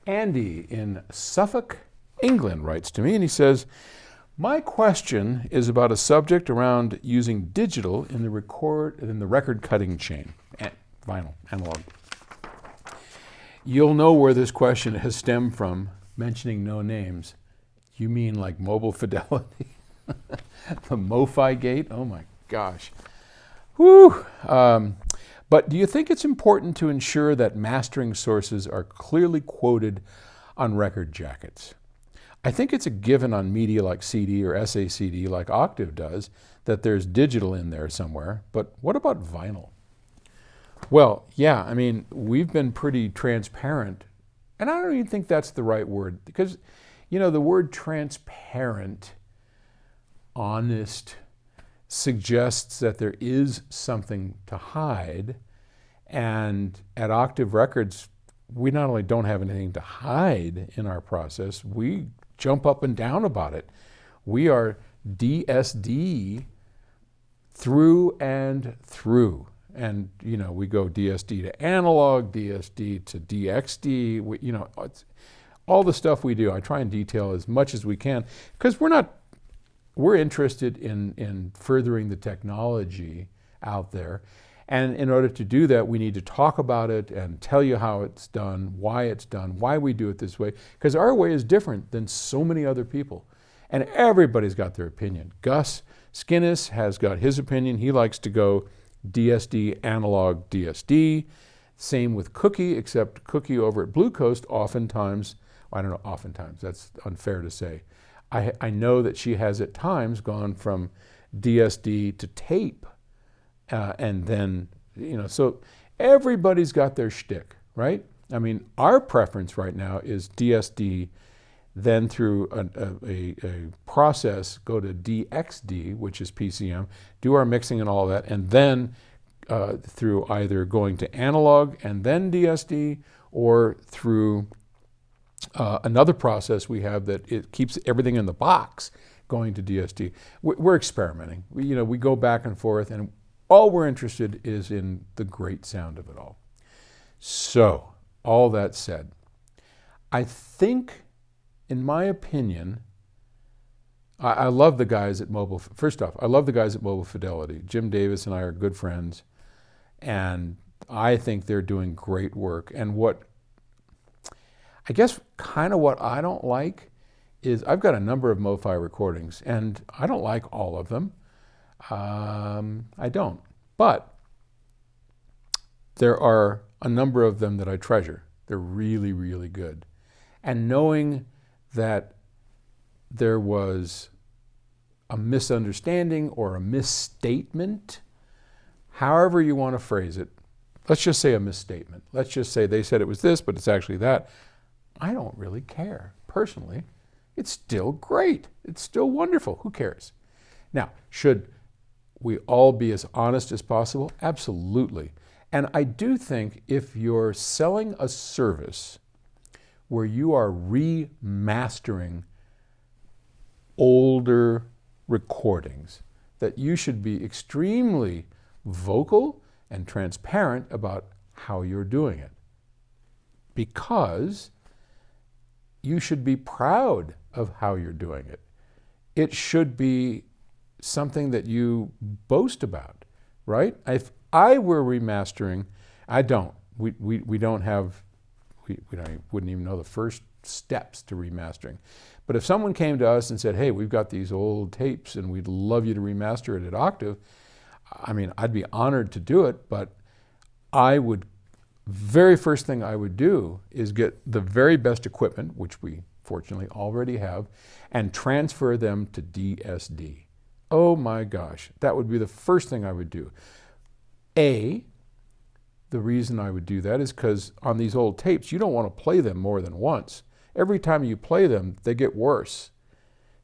Andy in Suffolk, England writes to me and he says, my question is about a subject around using digital in the record cutting chain, vinyl, analog. You'll know where this question has stemmed from, mentioning no names. You mean like mobile fidelity? The MoFi Gate? Oh my gosh. Whew. But do you think it's important to ensure that mastering sources are clearly quoted on record jackets? I think it's a given on media like CD or SACD like Octave does that there's digital in there somewhere, but what about vinyl? Well, yeah, I mean, we've been pretty transparent, and I don't even think that's the right word, because, you know, the word transparent, honest, suggests that there is something to hide, and at Octave Records, we not only don't have anything to hide in our process, we jump up and down about it. We are DSD through and through. And, you know, we go DSD to analog, DSD to DXD, you know, it's all the stuff we do. I try and detail as much as we can because we're interested in furthering the technology out there. And in order to do that, we need to talk about it and tell you how it's done, why we do it this way, because our way is different than so many other people. And everybody's got their opinion. Gus Skinnis has got his opinion. He likes to go DSD, analog, DSD. Same with Cookie, except Cookie over at Blue Coast oftentimes, I don't know, oftentimes, that's unfair to say. I know that she has at times gone from DSD to tape. And then, you know, so everybody's got their shtick, right? I mean, our preference right now is DSD, then through a process, go to DXD, which is PCM, do our mixing and all that, and then through either going to analog and then DSD, or through another process we have that it keeps everything in the box going to DSD. We're experimenting. We go back and forth, and all we're interested is in the great sound of it all. So, all that said, I think, in my opinion, I love the guys at Mobile. First off, I love the guys at Mobile Fidelity. Jim Davis and I are good friends, and I think they're doing great work. And what I guess kind of what I don't like is I've got a number of MoFi recordings, and I don't like all of them. I don't. But there are a number of them that I treasure. They're really, really good. And knowing that there was a misunderstanding or a misstatement, however you want to phrase it, let's just say a misstatement. Let's just say they said it was this, but it's actually that. I don't really care. Personally, it's still great. It's still wonderful. Who cares? Now, should we all be as honest as possible? Absolutely. And I do think if you're selling a service where you are remastering older recordings, that you should be extremely vocal and transparent about how you're doing it. Because you should be proud of how you're doing it. It should be something that you boast about, right? If I were remastering, I don't. We don't have, wouldn't even know the first steps to remastering. But if someone came to us and said, hey, we've got these old tapes and we'd love you to remaster it at Octave, I mean, I'd be honored to do it, but very first thing I would do is get the very best equipment, which we fortunately already have, and transfer them to DSD. Oh my gosh, that would be the first thing I would do. The reason I would do that is because on these old tapes, you don't want to play them more than once. Every time you play them, they get worse.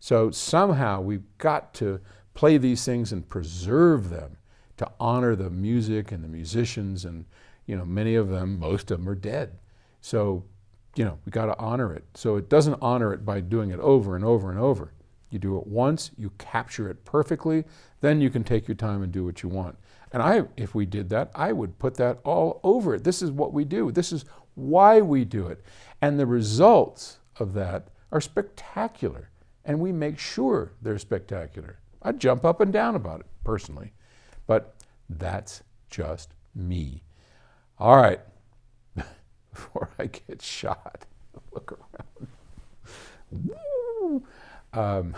So somehow we've got to play these things and preserve them to honor the music and the musicians, and many of them, most of them are dead. So, we got to honor it. So it doesn't honor it by doing it over and over and over. You do it once, you capture it perfectly, then you can take your time and do what you want. And if we did that, I would put that all over it. This is what we do. This is why we do it. And the results of that are spectacular. And we make sure they're spectacular. I jump up and down about it, personally. But that's just me. All right. Before I get shot, look around. Woo! I'm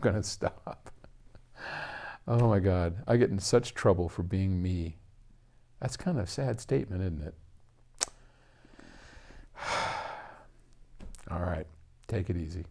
going to stop. Oh my God. I get in such trouble for being me. That's kind of a sad statement, isn't it? All right. Take it easy.